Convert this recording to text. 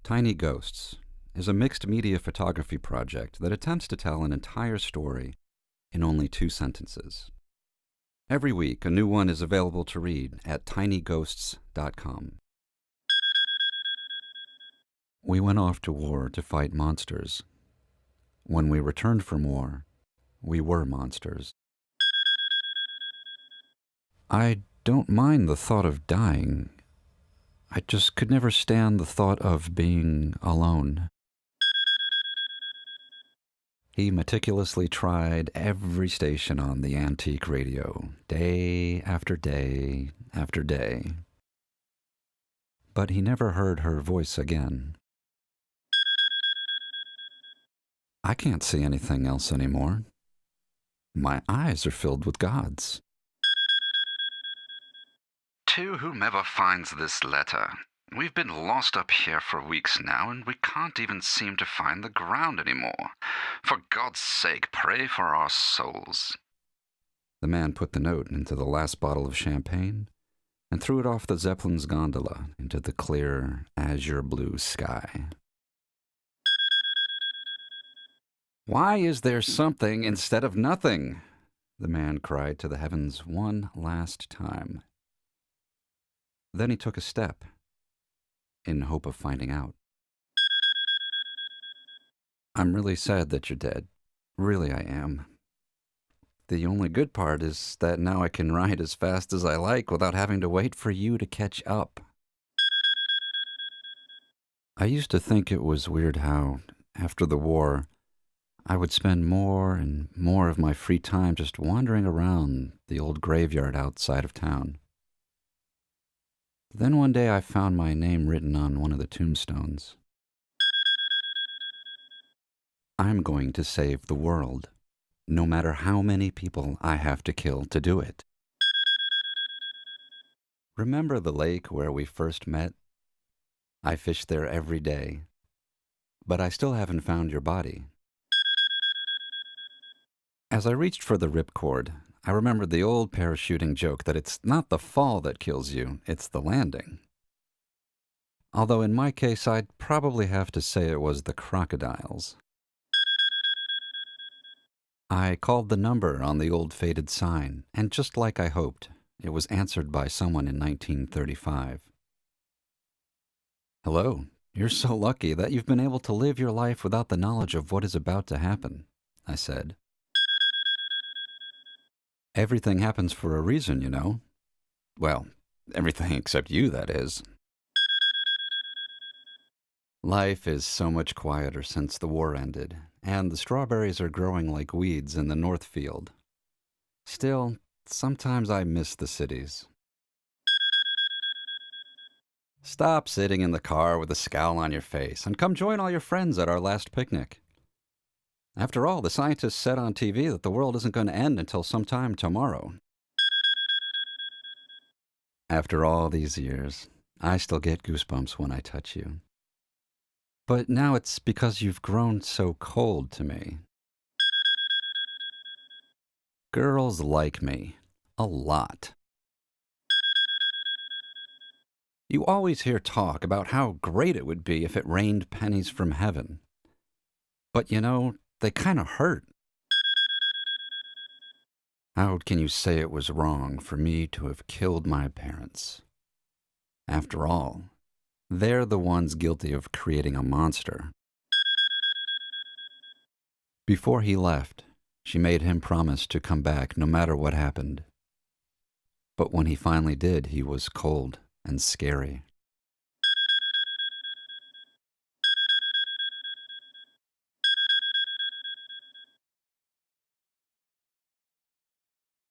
Tiny Ghosts is a mixed media photography project that attempts to tell an entire story in only 2 sentences. Every week, a new one is available to read at tinyghosts.com. We went off to war to fight monsters. When we returned from war, we were monsters. I don't mind the thought of dying. I just could never stand the thought of being alone. He meticulously tried every station on the antique radio, day after day after day. But he never heard her voice again. I can't see anything else anymore. My eyes are filled with gods. To whomever finds this letter, we've been lost up here for weeks now, and we can't even seem to find the ground anymore. For God's sake, pray for our souls. The man put the note into the last bottle of champagne and threw it off the Zeppelin's gondola into the clear, azure blue sky. "Why is there something instead of nothing?" the man cried to the heavens one last time. Then he took a step, in hope of finding out. "I'm really sad that you're dead. Really, I am. The only good part is that now I can ride as fast as I like without having to wait for you to catch up. I used to think it was weird how, after the war, I would spend more and more of my free time just wandering around the old graveyard outside of town. Then one day I found my name written on one of the tombstones. I'm going to save the world, no matter how many people I have to kill to do it. Remember the lake where we first met? I fish there every day, but I still haven't found your body." As I reached for the ripcord, I remembered the old parachuting joke that it's not the fall that kills you, it's the landing. Although in my case, I'd probably have to say it was the crocodiles. I called the number on the old faded sign, and just like I hoped, it was answered by someone in 1935. "Hello, you're so lucky that you've been able to live your life without the knowledge of what is about to happen," I said. "Everything happens for a reason, you know. Well, everything except you, that is. Life is so much quieter since the war ended, and the strawberries are growing like weeds in the North Field. Still, sometimes I miss the cities." "Stop sitting in the car with a scowl on your face and come join all your friends at our last picnic. After all, the scientists said on TV that the world isn't going to end until sometime tomorrow." After all these years, I still get goosebumps when I touch you. But now it's because you've grown so cold to me. Girls like me. A lot. You always hear talk about how great it would be if it rained pennies from heaven. But you know, they kind of hurt. How can you say it was wrong for me to have killed my parents? After all, they're the ones guilty of creating a monster. Before he left, she made him promise to come back no matter what happened. But when he finally did, he was cold and scary.